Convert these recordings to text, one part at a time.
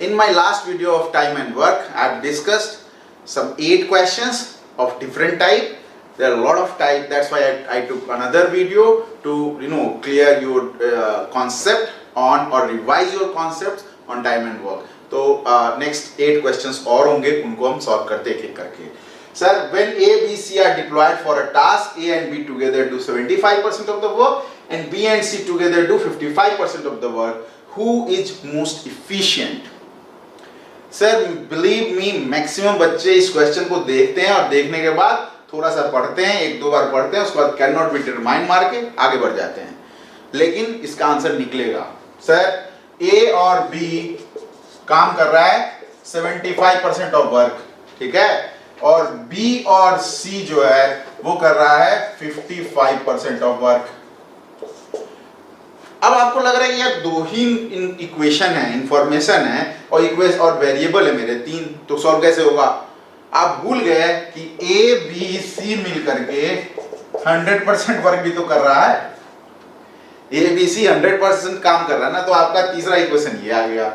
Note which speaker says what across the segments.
Speaker 1: In my last video of time and work, I have discussed some 8 questions of different type. There are a lot of type. That's why I took another video to clear your concept on or revise your concepts on time and work. तो next 8 questions और होंगे, उनको हम solve करते एक एक करके. Sir, when A, B, C are deployed for a task, A and B together do 75% of the work and B and C together do 55% of the work. Who is most efficient? Sir, believe me, maximum बच्चे इस question को देखते हैं और देखने के बाद थोड़ा सा पढ़ते हैं, एक दो बार पढ़ते हैं, उसके बाद कैन नॉट बी डिटरमाइंड मार के आगे बढ़ जाते हैं, लेकिन इसका आंसर निकलेगा. सर, A और B काम कर रहा है 75% ऑफ वर्क, ठीक है, और B और C जो है वो कर रहा है 55% ऑफ वर्क. अब आपको लग रहा है कि यार दो ही इक्वेशन है, इंफॉर्मेशन है और इक्वेशन और वेरिएबल है मेरे 3, तो सॉल्व कैसे होगा? आप भूल गए कि A, B, C मिल करके 100% वर्क भी तो कर रहा है. A, B, C 100% काम कर रहा है ना, तो आपका तीसरा इक्वेशन ये आ गया.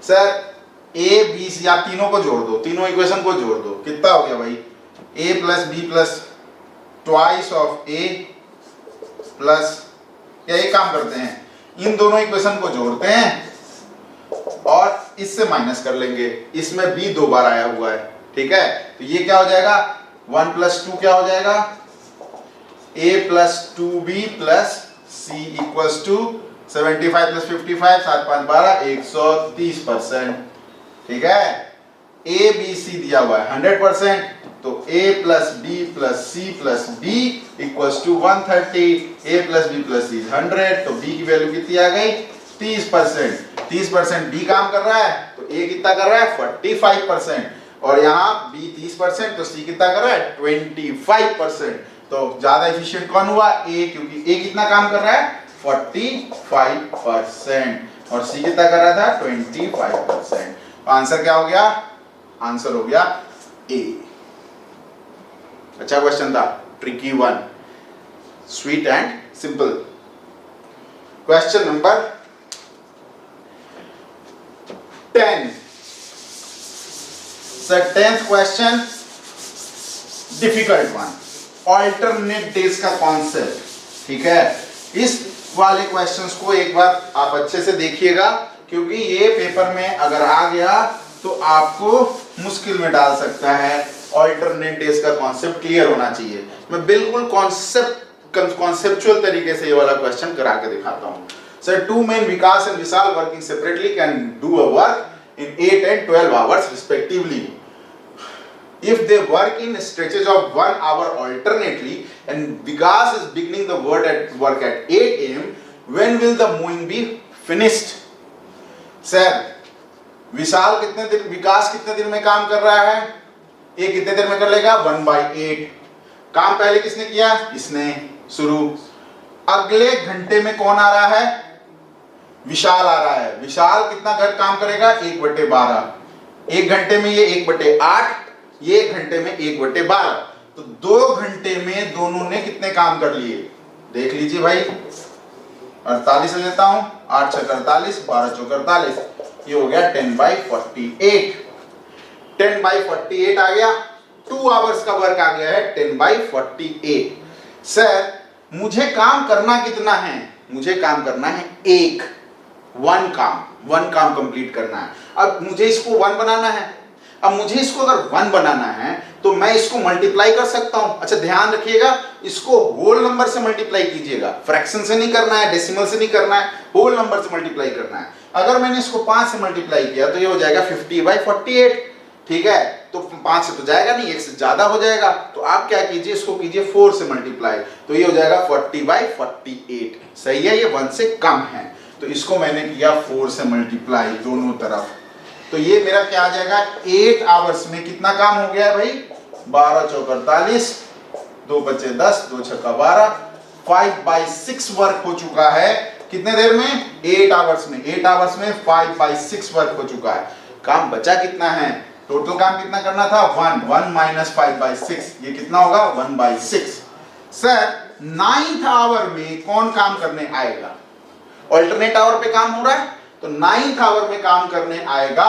Speaker 1: सर, A, B, C आप तीनों को जोड़ दो, तीनों इक्वेशन को जोड़ दो, कितना हो गया भाई? A plus B plus twice of A plus, या एक काम करते हैं, इन दोनों इक्वेशन को जोड़ते हैं और इससे माइनस कर लेंगे. इसमें B 2 बार आया हुआ है, ठीक है, तो ये क्या हो जाएगा? 1 प्लस 2 क्या हो जाएगा? A plus 2B plus C equals to 75 plus 55, 7 5 12, 130%, ठीक है. A, B, C दिया हुआ है 100%, तो A plus B plus C plus B equals to 130, A plus B plus C 100, तो B की वैल्यू कितनी आ गई? 30%. 30% B काम कर रहा है, तो A कितना कर रहा है? 45%, और यहाँ B 30%, तो C कितना कर रहा है? 25%. तो ज्यादा एफिशिएंट कौन हुआ? A, क्योंकि A कितना काम कर रहा है? 45%, और C कितना कर रहा था? 25%. आंसर क्या हो गया? आंसर हो गया A. अच्छा क्वेश्चन था, tricky one, sweet and simple. Question number 10. Sir, 10th question difficult one, alternate days का कॉन्सेप्ट, ठीक है. इस वाले क्वेश्चंस को एक बार आप अच्छे से देखिएगा, क्योंकि ये पेपर में अगर आ गया तो आपको मुश्किल में डाल सकता है. ऑल्टरनेट डेज का कॉन्सेप्ट क्लियर होना चाहिए. मैं बिल्कुल कॉन्सेप्चुअल तरीके से ये वाला क्वेश्चन करा के दिखाता हूँ. Sir, 2 men Vikas and Vishal working separately can do a work in 8 and 12 hours respectively. If they work in stretches of 1 hour alternately and Vikas is beginning the work at 8 am, when will the mowing be finished? Sir, विशाल विकास कितने दिन में काम कर रहा है? ये कितने देर में कर लेगा? 1/8. काम पहले किसने किया? इसने शुरू. अगले घंटे में कौन आ रहा है? विशाल आ रहा है. विशाल कितना काम करेगा? 1/12. एक घंटे में ये 1/8, ये एक घंटे में 1/12, तो 2 घंटे में दोनों ने कितने काम कर लिए? देख लीजिए भाई, 48 लेता हूं, 8 6 48, 12 4 48, ये हो गया 10/48. 10/48 आ गया. 2 आवर्स का वर्क आ गया है 10/48. सर, मुझे काम करना कितना है? मुझे काम करना है वन काम कंप्लीट करना है. अब मुझे इसको 1 बनाना है. अब मुझे इसको अगर 1 बनाना है तो मैं इसको मल्टीप्लाई कर सकता हूं. अच्छा, ध्यान रखिएगा, इसको होल नंबर से मल्टीप्लाई कीजिएगा, फ्रैक्शन से नहीं करना है, डेसिमल से नहीं करना है, होल नंबर से मल्टीप्लाई करना है. अगर मैंने इसको 5 से मल्टीप्लाई किया तो ये हो जाएगा 50/48, ठीक है. तो 5 से तो जाएगा नहीं, 1 से ज्यादा हो जाएगा, तो आप क्या कीजिए, इसको कीजिए 4 से मल्टीप्लाई, तो ये हो जाएगा 40/48. सही है, ये 1 से कम है, तो इसको मैंने किया 4 से मल्टीप्लाई दोनों तरफ, तो ये मेरा क्या आ जाएगा? 8 आवर्स में कितना काम हो गया है भाई? 12 4 48, 2 बचे 10, 2 6 12, 5/6 वर्क हो चुका है. कितने देर में? 8 आवर्स में. 8 आवर्स में 5/6 वर्क हो चुका है. काम बचा कितना है? टोटल काम कितना करना था? 1 माइनस 5/6, ये कितना होगा? 1/6. सर, 9th आवर में कौन काम करने आएगा? ऑल्टरनेट आवर पे काम हो रहा है, तो 9th आवर में काम करने आएगा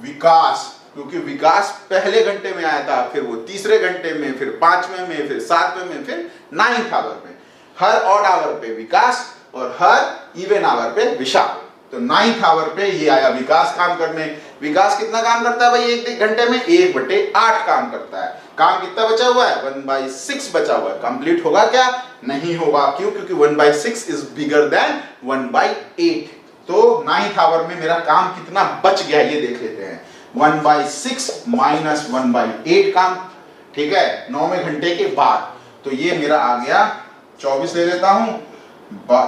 Speaker 1: विकास, क्योंकि विकास पहले घंटे में आया था, फिर वो तीसरे घंटे में, फिर 5वें में, फिर 7वें में, फिर 9th आवर में। हर ऑड आवर पे विकास और हर इवन आवर पे विशाल। तो 9th आवर पे ये आया विकास काम करने। विकास कितना काम करता है भाई एक घंटे में? 1/8 काम करता है। काम कितना बचा हुआ है? 1/6 बचा हुआ है। कंप्लीट होगा क्या? नहीं होगा। क्यों? क्योंकि 1/6 इज बिगर देन 1/8। तो 9th आवर में मेरा काम कितना बच गया ये देख लेते हैं। 1/6 माइनस 1/8 काम, ठीक है, 9वें घंटे के बाद। तो ये मेरा आ गया 24 ले लेता हूं,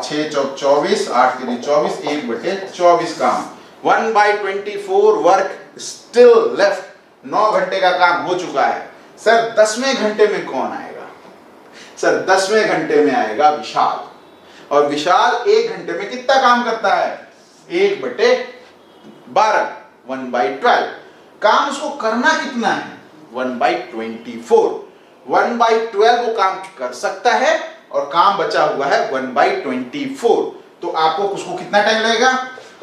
Speaker 1: 6 चौक 24, 8 के लिए 24, 1/24 काम। 1/24 वर्क स्टिल लेफ्ट। 9 घंटे का काम हो चुका है। सर 10वें घंटे में कौन आएगा? सर 10वें घंटे में आएगा विशाल। और विशाल 1 घंटे में कितना काम करता है? 1/12, 1/12। काम उसको करना कितना है? 1/24। 1/12 वो काम कर सकता है और काम बचा हुआ है 1/24। तो आपको उसको कितना टाइम लगेगा?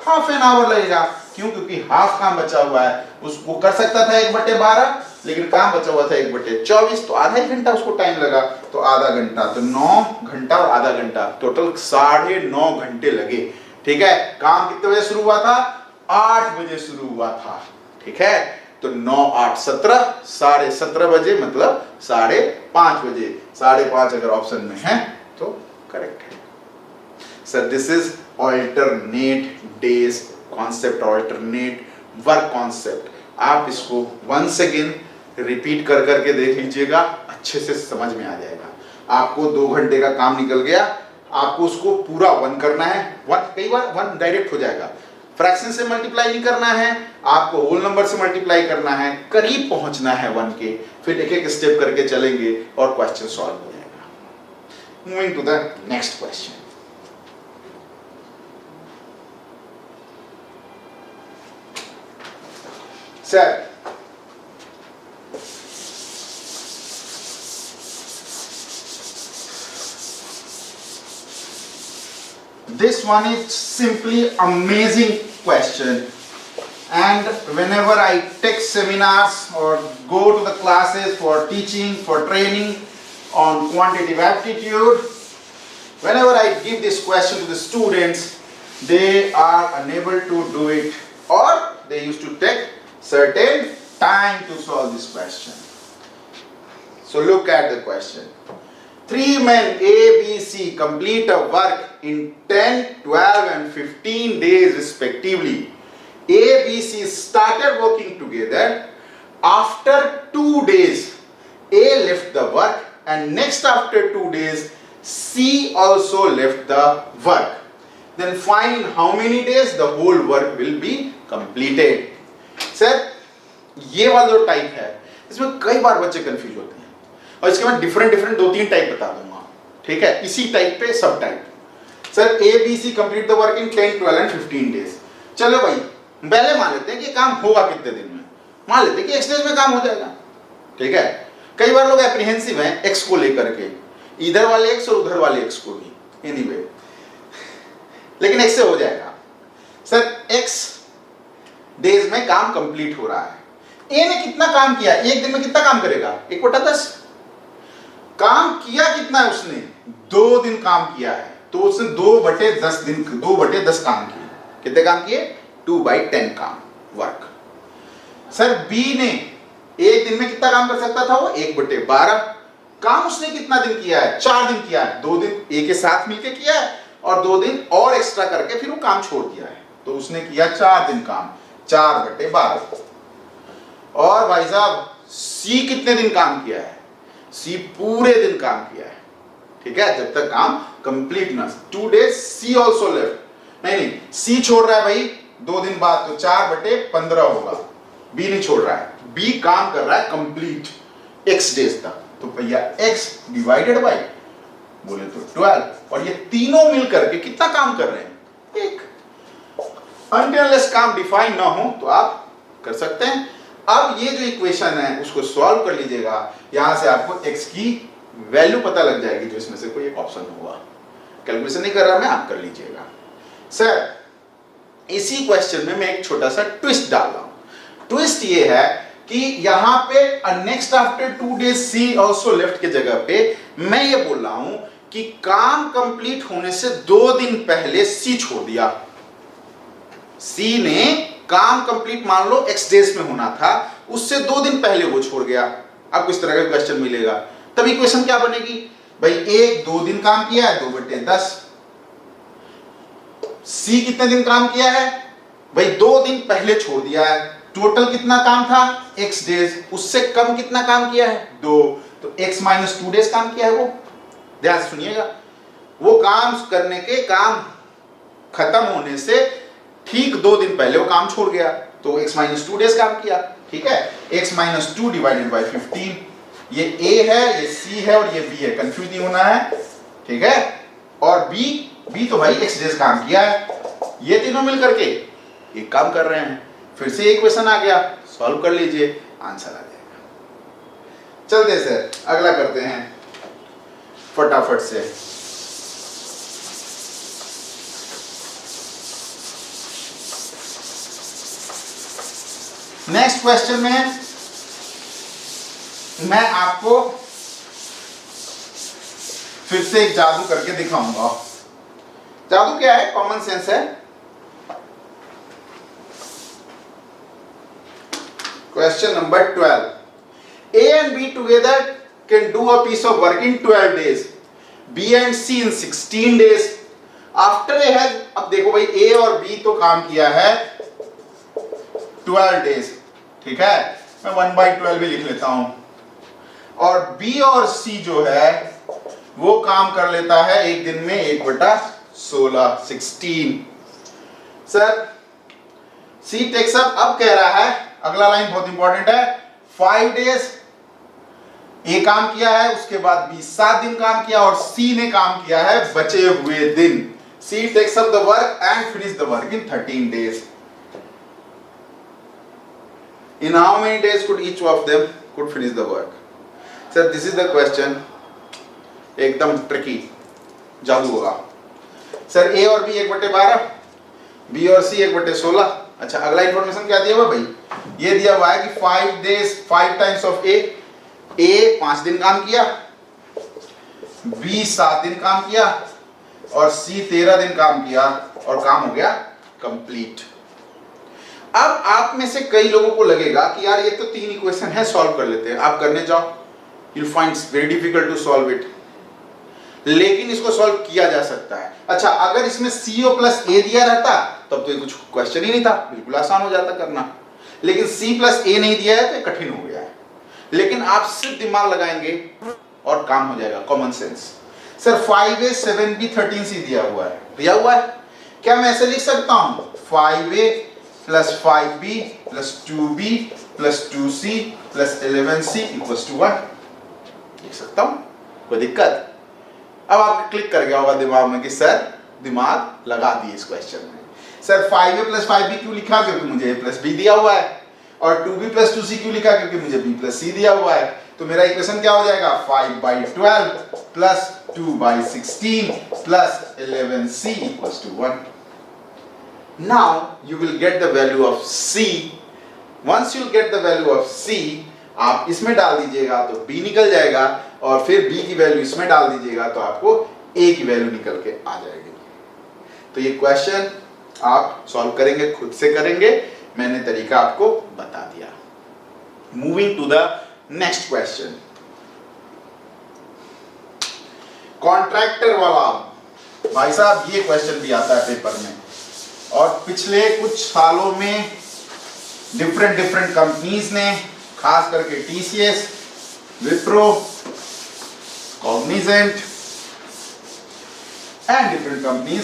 Speaker 1: हाफ एन आवर लगेगा। क्यों? क्योंकि हाफ काम बचा हुआ है। उसको कर सकता था 1/12, लेकिन काम बचा हुआ था 1/24, तो आधा ही घंटा उसको टाइम लगा। तो आधा घंटा, तो 9 घंटा और आधा घंटा, टोटल 9.5 घंटे लगे। ठीक है। काम कितने बजे शुरू हुआ था? 8 बजे शुरू हुआ था। ठीक है। तो 9, 8, 17, 17:30 बजे, मतलब 5:30 बजे। 5:30 अगर ऑप्शन में है तो करेक्ट है। Sir this is alternate days concept, alternate work concept. आप इसको वंस अगेन रिपीट कर करके देख लीजिएगा, अच्छे से समझ में आ जाएगा। आपको 2 घंटे का काम निकल गया, आपको उसको पूरा 1 करना है। 1 कई बार 1 डायरेक्ट हो जाएगा, फ्रैक्शन से मल्टीप्लाई नहीं करना है, आपको होल नंबर से मल्टीप्लाई करना है, करीब पहुंचना है 1 के। फिर एक एक स्टेप करके चलेंगे और क्वेश्चन सॉल्व हो जाएगा। Moving to the next question. Sir this one is simply amazing question, and whenever I take seminars or go to the classes for teaching, for training on quantitative aptitude, whenever I give this question to the students, they are unable to do it, or they used to take certain time to solve this question. So look at the question. 3 men A, B, C complete a work in 10, 12 and 15 days respectively. A, B, C started working together. After 2 days, A left the work, and next after 2 days, C also left the work. Then find in how many days the whole work will be completed. Sir, ये वाला जो type है, इसमें कई बार बच्चे confuse होते हैं, और इसके मैं डिफरेंट 2-3 टाइप बता दूंगा। ठीक है। इसी टाइप पे सब type. Sir A B C complete the work in 10, 12 and 15 days. चलो भाई पहले मान लेते हैं कि काम होगा कितने दिन में। मान लेते हैं कि एक्स डेज में काम हो जाएगा। ठीक है। कई बार लोग एप्रीहेंसिव हैं एक्स को लेकर के, इधर वाले एक्स और उधर वाले एक्स को भी। एनीवे, लेकिन एक्स से हो जाएगा। सर एक्स डेज में काम कंप्लीट हो रहा है। ए ने कितना काम किया? एक दिन में कितना काम करेगा? 1/10। काम किया कितना है उसने? 2 दिन काम किया है, तो उसने 2/10 दिन, 2/10 काम किए। कितने काम किए? 2/10 काम वर्क। सर बी ने एक दिन में कितना काम कर सकता था? वो 1/12 काम उसने कितना दिन किया है? 4 दिन किया है। 2 दिन ए के साथ मिलकर किया है और 2 दिन और एक्स्ट्रा करके फिर वो काम छोड़ दिया है। तो उसने किया 4 दिन काम, 4/12। और भाई साहब सी कितने दिन काम किया है? सी पूरे दिन काम किया है। ठीक है, जब तक काम कंप्लीट ना। 2 days सी ऑल्सो लेफ्ट। नहीं, सी छोड़ रहा है भाई 2 दिन बाद, तो 4/15 होगा। बी नहीं छोड़ रहा है, बी काम कर रहा है कंप्लीट एक्स डेज तक। तो भैया एक्स डिवाइडेड बाय बोले तो 12, और ये तीनों मिलकर के कितना काम कर रहे हैं? 1। अनटिल काम डिफाइन ना हो तो आप कर सकते हैं। अब ये जो इक्वेशन है उसको सॉल्व कर लीजिएगा। यहां से आपको x की वैल्यू पता लग जाएगी, जो इसमें से कोई एक ऑप्शन होगा। कैलकुलेशन नहीं कर रहा मैं, आप कर लीजिएगा। सर इसी क्वेश्चन में मैं एक छोटा सा ट्विस्ट डाल रहा हूं। ट्विस्ट ये है कि यहां पे नेक्स्ट आफ्टर 2 days सी ऑल्सो लेफ्ट के जगह पे मैं ये बोल रहा हूं कि काम कंप्लीट होने से 2 दिन पहले सी छोड़ दिया। सी ने काम कंप्लीट मान लो x डेज में होना था, उससे 2 दिन पहले वो छोड़ गया। आपको इस तरह का क्वेश्चन मिलेगा, तब इक्वेशन क्या बनेगी भाई, एक 2 दिन काम किया है 2/10। सी कितने दिन काम किया है भाई, 2 दिन पहले छोड़ दिया है। टोटल कितना काम था x डेज, उससे कम कितना काम किया है 2, तो x - 2 डेज काम किया है वो। ध्यान से सुनिएगा, वो काम करने के काम खत्म होने से ठीक 2 दिन पहले वो काम छोड़ गया, तो x - 2 डेज काम किया। ठीक है, x - 2 / 15, ये a है, ये c है और ये b है, कंफ्यूज नहीं होना है। ठीक है, और b तो भाई x डेज काम किया है, ये तीनों मिलकर के एक काम कर रहे हैं। फिर से एक क्वेश्चन आ गया, सॉल्व कर लीजिए, आंसर आ जाएगा। चलते सर अगला करते हैं फटाफट से। नेक्स्ट क्वेश्चन में मैं आपको फिर से एक जादू करके दिखाऊंगा। जादू क्या है, कॉमन सेंस है। Question number 12. A and B together can do a piece of work in 12 days. B and C in 16 days. After A has, अब देखो भाई A और B तो काम किया है 12 days, ठीक है, मैं 1/12 भी लिख लेता हूं। और B और C जो है वो काम कर लेता है एक दिन में 1/16, 16। सर C टेक्स अप, अब कह रहा है, अगला लाइन बहुत इंपॉर्टेंट है, 5 days ए काम किया है, उसके बाद बी 7 दिन काम किया और सी ने काम किया है बचे हुए दिन। C takes up the work and finish the work in 13 days. In how many days could each of them could finish the work? Sir, this is the question. एकदम ट्रिकी जादू होगा। सर ए और बी 1/12, बी और सी 1/16। अच्छा, अगला information क्या दिया हुआ भाई, ये दिया हुआ है कि 5 days 5 times of ए 5 दिन काम किया, बी 7 दिन काम किया और सी 13 दिन काम किया और काम हो गया कंप्लीट। अब आप में से कई लोगों को लगेगा कि यार ये तो 3 इक्वेशन है, सॉल्व कर लेते हैं। आप करने जाओ, you'll find it's very difficult to solve it, लेकिन इसको सॉल्व किया जा सकता है। अच्छा, अगर इसमें CO + A दिया रहता तब तो ये कुछ क्वेश्चन ही नहीं था, बिल्कुल आसान हो जाता करना, लेकिन C + A नहीं दिया है तो ये कठिन हो गया है। लेकिन आप सिर्फ दिमाग लगाएंगे और काम हो जाएगा, common sense. Sir 5A 7B 13C दिया हुआ है, क्या मैं ऐसे लिख सकता हूं 5A + 5B + 2B + 2C + 11C = 1, लिख सकता हूं, कोई दिक्कत? अब आप क्लिक कर गया होगा दिमाग में कि सर दिमाग लगा दिए इस क्वेश्चन में। सर 5A + 5B क्यों लिखा, क्योंकि मुझे A + B दिया हुआ है, और 2B + 2C क्यों लिखा, क्योंकि मुझे B + C दिया हुआ है। तो मेरा इक्वेशन क्या हो जाएगा, 5/12 + 2/16 + 11C = 1. Now you will get the value of C. Once you get the value of C, आप इसमें डाल दीजिएगा तो B निकल जाएगा, और फिर B की वैल्यू इसमें डाल दीजिएगा तो आपको A की वैल्यू निकल के आ जाएगी। तो ये क्वेश्चन आप सॉल्व करेंगे, खुद से करेंगे, मैंने तरीका आपको बता दिया। Moving to the next question, contractor वाला। भाई साहब ये क्वेश्चन भी आता है पेपर में, और पिछले कुछ सालों में डिफरेंट कंपनीज ने, खास करके TCS, Wipro, Cognizant and different companies,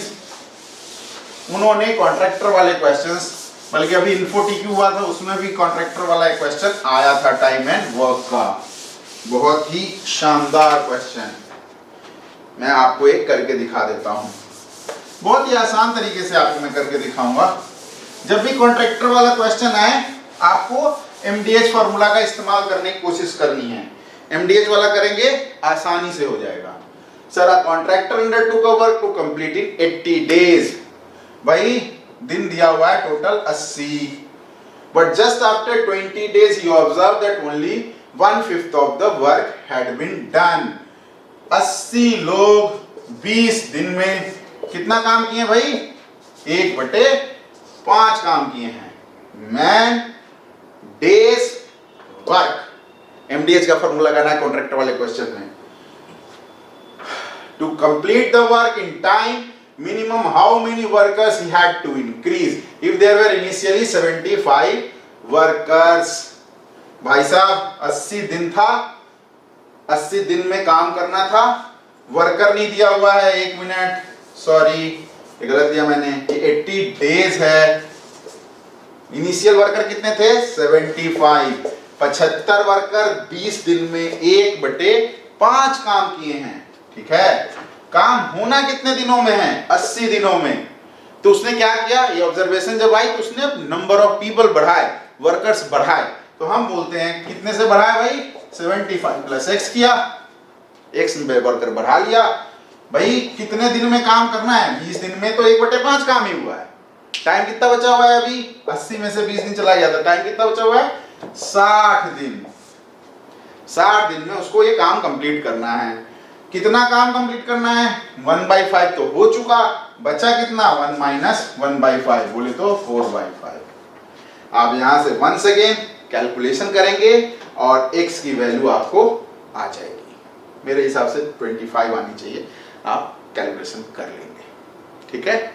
Speaker 1: उन्होंने कॉन्ट्रैक्टर वाले क्वेश्चंस, बल्कि अभी इन्फोटीक्यू हुआ था उसमें भी कॉन्ट्रैक्टर वाला एक क्वेश्चन आया था टाइम एंड वर्क का, बहुत ही शानदार क्वेश्चन। मैं आपको एक करके दिखा देता हूं, बहुत ही आसान तरीके से आपको मैं करके दिखाऊंगा। जब भी कॉन्ट्रैक्टर वाला क्वेश्चन आए, आपको MDH फॉर्मूला का इस्तेमाल करने की कोशिश करनी है। MDH वाला करेंगे आसानी से हो जाएगा। Sir, a contractor undertook a work to complete in 80 days। भाई दिन दिया हुआ है total 80, but just after 20 days you observe that only 1/5 of the work had been done. 80 लोग 20 दिन में कितना काम किए भाई? 1/5 काम किए हैं। मैन डेज वर्क, एमडीएच का फॉर्मूला लगाना है कॉन्ट्रैक्टर वाले क्वेश्चन में। To complete the work in time minimum how many workers he had to increase? If there were initially 75 workers, भाई साहब 80 दिन था, 80 दिन में काम करना था, वर्कर नहीं दिया हुआ है, 1 मिनट, सॉरी ये गलत दिया मैंने, ये 80 डेज है। इनिशियल वर्कर कितने थे? 75, 75 वर्कर 20 दिन में 1/5 काम किए हैं, ठीक है। काम होना कितने दिनों में है? 80 दिनों में। तो उसने क्या किया? ये ऑब्जर्वेशन जब आई तो उसने नंबर ऑफ पीपल बढ़ाए, वर्कर्स बढ़ाए। तो हम बोलते हैं कितने से बढ़ाया भाई? 75 प्लस x किया, x में वर्कर बढ़ा लिया। भाई कितने दिन में काम करना है? 20 दिन में, तो 1/5 काम ही हुआ है। टाइम कितना बचा हुआ है अभी? 80 में से 20 दिन चला गया था, टाइम कितना बचा हुआ है? 60 दिन। 60 दिन में उसको ये काम कंप्लीट करना है। कितना काम कंप्लीट करना है? 1/5 तो हो चुका, बचा कितना? 1 - 1/5, बोले तो 4/5। आप यहां से वंस अगेन कैलकुलेशन करेंगे और x की वैल्यू आपको आ जाएगी। मेरे हिसाब से 25 आनी चाहिए, आप कैलकुलेशन कर लेंगे, ठीक है।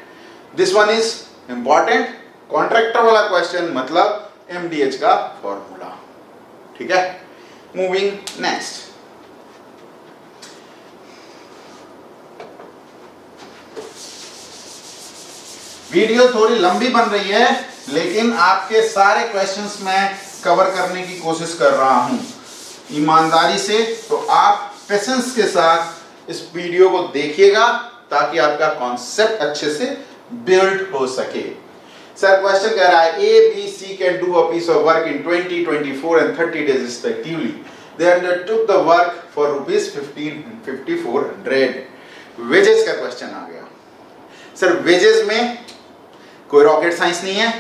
Speaker 1: This one is important, contractor वाला क्वेश्चन मतलब एमडीएच का फॉर्मूला, ठीक है। Moving next. वीडियो थोड़ी लंबी बन रही है, लेकिन आपके सारे क्वेश्चंस मैं कवर करने की कोशिश कर रहा हूं ईमानदारी से। तो आप पेशेंस के साथ इस वीडियो को देखिएगा ताकि आपका कॉन्सेप्ट अच्छे से बिल्ड हो सके। सर क्वेश्चन कह रहा है A B C can do a piece of work in 20, 24 and 30 days respectively. They undertook the work for ₹15 and 5400। Wages का क्वेश्चन आ गया। सर वेजेस में कोई रॉकेट साइंस नहीं है,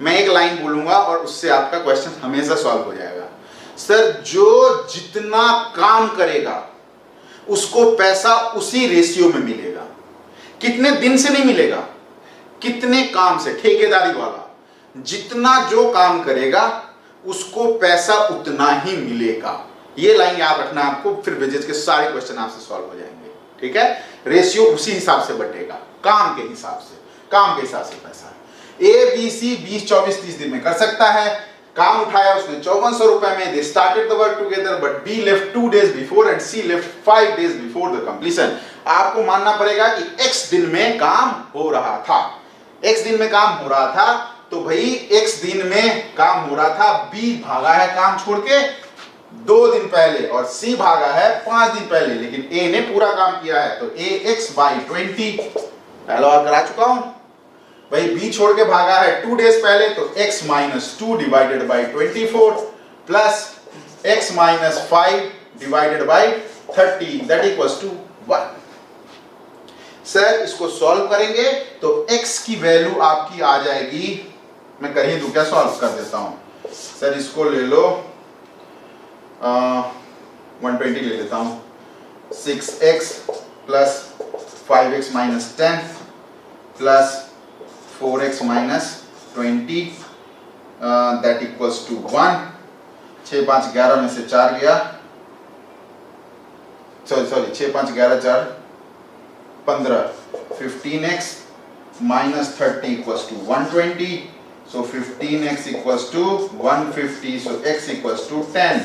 Speaker 1: मैं एक लाइन बोलूंगा और उससे आपका क्वेश्चन हमेशा सॉल्व हो जाएगा। सर जो जितना काम करेगा उसको पैसा उसी रेशियो में मिलेगा। कितने दिन से नहीं मिलेगा, कितने काम से, ठेकेदारी वाला जितना जो काम करेगा उसको पैसा उतना ही मिलेगा। ये लाइन याद रखना आपको, फिर वेजेस के सारे क्वेश्चन आपसे सॉल्व हो जाएंगे, ठीक है। रेशियो उसी हिसाब से बटेगा, काम के हिसाब से, काम के हिसाब से पैसा। ए बी सी 20, 24, 30 दिन में कर सकता है। काम उठाया उसने 5400 रुपए में। They started the work together but B left 2 days before एंड C left 5 days before the completion. आपको मानना पड़ेगा कि x दिन में काम हो रहा था, x दिन में काम हो रहा था, तो भाई x दिन में काम हो रहा था, b भागा है काम छोड़ के 2 दिन पहले और c भागा है 5 दिन पहले, लेकिन a ने पूरा काम किया है। तो ax/20 पहला बार करा चुका हूं भाई। b छोड़ के भागा है 2 days पहले, तो x - 2 divided by 24 plus x - 5 divided by 30 that equals to 1। Sir इसको सॉल्व करेंगे तो x की वैल्यू आपकी आ जाएगी, मैं कर ही दूं क्या, सॉल्व कर देता हूं। सर इसको ले लो 120 ले लेता हूं। 6x plus 5x - 10 plus 4x - 20 that equals to 1। 6 5 11 में से 4 गया, sorry 6 5 11 4 15। 15x - 30 equals to 120, so 15x equals to 150, so x equals to 10।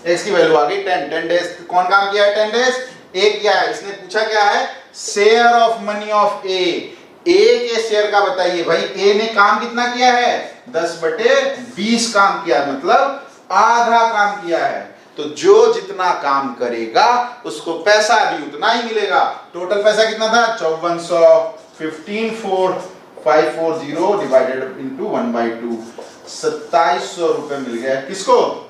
Speaker 1: x की वैल्यू आ गई 10। 10 डेज कौन काम किया है? 10 डेज ए किया है। इसने पूछा क्या है? शेयर ऑफ मनी ऑफ ए के शेयर का बताइए। भाई ए ने काम कितना किया है? 10/20 काम किया, मतलब आधा काम किया है। तो जो जितना काम करेगा उसको पैसा भी उतना ही मिलेगा। टोटल पैसा कितना था? 5400। 15,450 डिवाइडेड इनटू 1/2, 2700 रुपए मिल गया। किसको?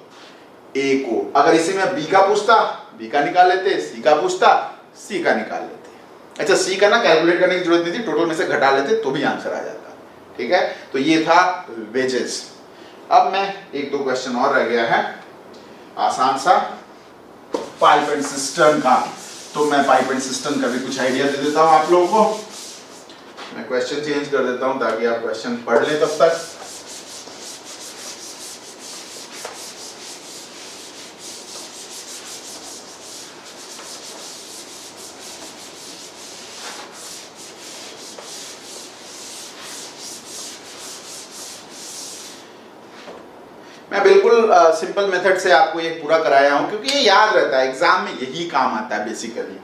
Speaker 1: ए को। अगर इसे मैं बी का पूछता, बी का निकाल लेते, सी का पूछता, सी का निकाल लेते। अच्छा सी का ना कैलकुलेट करने की जरूरत नहीं थी, टोटल में से घटा लेते तो भी आंसर आ जाता, ठीक है, तो ये था वेजेस। अब मैं एक दो क्वेश्चन और रह गया है आसान सा पाइप एंड सिस्टम का, तो मैं पाइप एंड सिस्टम का भी कुछ आइडिया दे देता हूं आप लोगों को। मैं क्वेश्चन चेंज कर देता हूं ताकि आप क्वेश्चन पढ़ लें तब तक। मैं बिल्कुल सिंपल मेथड से आपको ये पूरा कराया हूं क्योंकि ये याद रहता है, एग्जाम में यही काम आता है बेसिकली।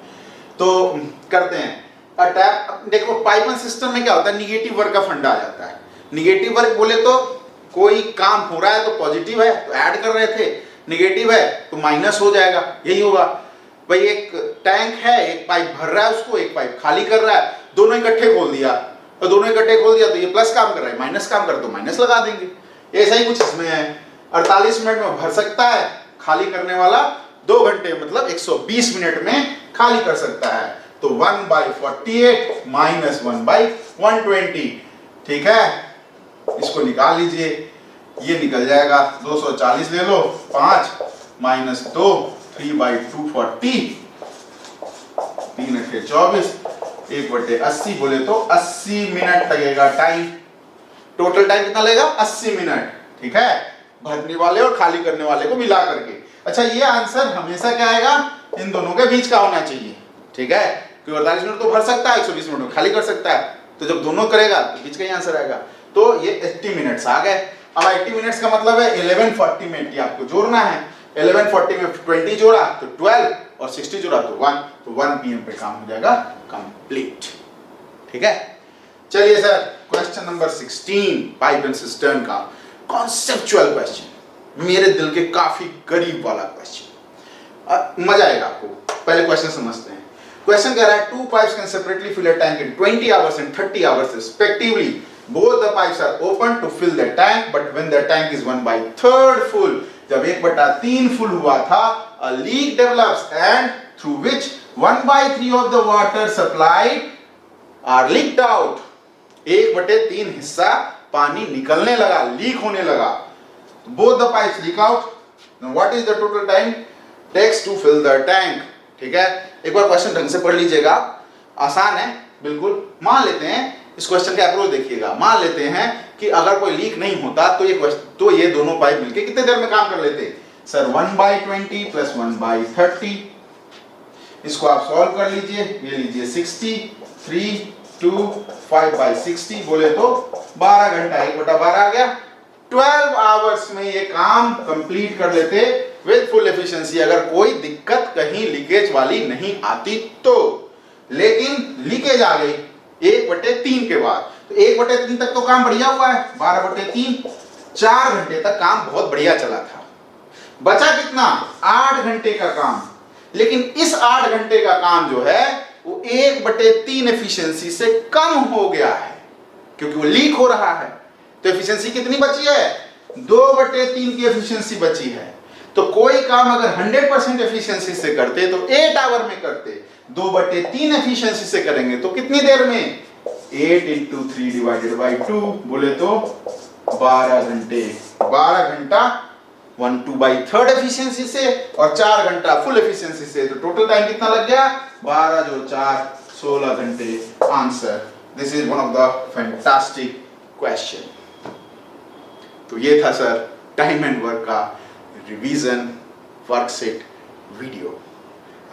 Speaker 1: तो करते हैं टैप। देखो पाइप एंड सिस्टम में क्या होता है, निगेटिव वर्क का फंडा आ जाता है। निगेटिव वर्क बोले तो कोई काम हो रहा है तो पॉजिटिव है तो ऐड कर रहे थे, निगेटिव है तो माइनस हो जाएगा, यही होगा। भाई एक टैंक है, एक पाइप भर रहा है उसको, एक पाइप खाली कर रहा है, दोनों इकट्ठे खोल दिया, और दोनों इकट्ठे खोल दिया तो ये प्लस काम कर रहा है, माइनस काम कर तो माइनस लगा देंगे। ऐसा ही कुछ इसमें है। 48 मिनट में भर सकता है, खाली करने वाला 2 घंटे मतलब 120 मिनट में खाली कर सकता है। तो 1/48 माइनस 1/120, ठीक है, इसको निकाल लीजिए, ये निकल जाएगा 240 ले लो, 5 माइनस 2 3/240, 3 अठे 24, 1/80 बोले तो 80 मिनट लगेगा टाइम। टोटल टाइम कितना लगेगा 80 मिनट, ठीक है, भरने वाले और खाली करने वाले को मिला करके। अच्छा ये आंसर हमेशा क्या आएगा, इन दोनों के बीच का होना चाहिए, ठीक है, क्योंकि 48 मिनट तो भर सकता है, 120 मिनट में खाली कर सकता है, तो जब दोनों करेगा तो बीच का ही आंसर आएगा। तो ये 80 मिनट्स आ गए। अब 80 मिनट्स का मतलब है 1140 मिनट, ये आपको जोड़ना है। 1140 में 20 जोड़ा तो 12 और 60 जोड़ा तो 1, तो 1 PM पे काम हो जाएगा कंप्लीट, ठीक है। चलिए sir, question number 16 pipe and system का कॉन्सेप्चुअल क्वेश्चन, मेरे दिल के काफी करीब वाला क्वेश्चन, मजा आएगा आपको। पहले क्वेश्चन समझते हैं। क्वेश्चन कह रहा है 2 pipes can separately fill a tank in 20 hours and 30 hours respectively. Both the pipes are open to fill the tank, but when the tank is 1/3 full, जब 1/3 फुल हुआ था, a leak develops and through which 1/3 of the water supplied are leaked out. 1/3 हिस्सा पानी निकलने लगा, leak होने लगा। Both the pipes leak out. Now what is the total time takes to fill the tank? ठीक है, एक बार क्वेश्चन ढंग से पढ़ लीजिएगा, आसान है बिल्कुल। मान लेते हैं, इस क्वेश्चन का अप्रोच देखिएगा, मान लेते हैं कि अगर कोई लीक नहीं होता तो ये दोनों पाइप मिलके कितने देर में काम कर लेते सर, 1/20 प्लस 1/30। इसको आप सॉल्व कर लीजिए, ये लीजिए 60, 3, 2, 5/60 बोले तो 12 घंटा, 1/12 आ गया। 12 आवर्स में ये काम कंप्लीट कर लेते विद फुल एफिशिएंसी, अगर कोई दिक्कत कहीं लीकेज वाली नहीं आती तो। लेकिन लीकेज आ गई 1/3 के बाद, तो 1/3 तक तो काम बढ़िया हुआ है, 12/3 4 घंटे तक काम बहुत बढ़िया चला था। बचा कितना, 8 घंटे का काम। लेकिन इस 8 घंटे का काम जो है वो 1/3 एफिशिएंसी से कम हो गया है, क्योंकि वो लीक हो रहा है। तो एफिशिएंसी कितनी बची है, 2/3 की एफिशिएंसी बची है। तो कोई काम अगर 100% एफिशिएंसी से करते तो 8 आवर में करते, 2/3 एफिशिएंसी से करेंगे तो कितनी देर में, 8 × 3/2 बोले तो 12 घंटे। 12 घंटा 1/2/3 एफिशिएंसी से और 4 घंटा फुल एफिशिएंसी से, तो टोटल टाइम कितना लग गया, 12 जो 4 16 घंटे। Answer, this is one of the fantastic question. तो ये था सर टाइम एंड वर्क का revision worksheet video.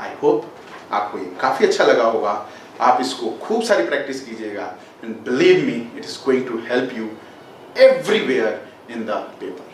Speaker 1: I hope आपको ये काफी अच्छा लगा होगा। आप इसको खूब सारी प्रैक्टिस कीजिएगा, and believe me it is going to help you everywhere in the paper.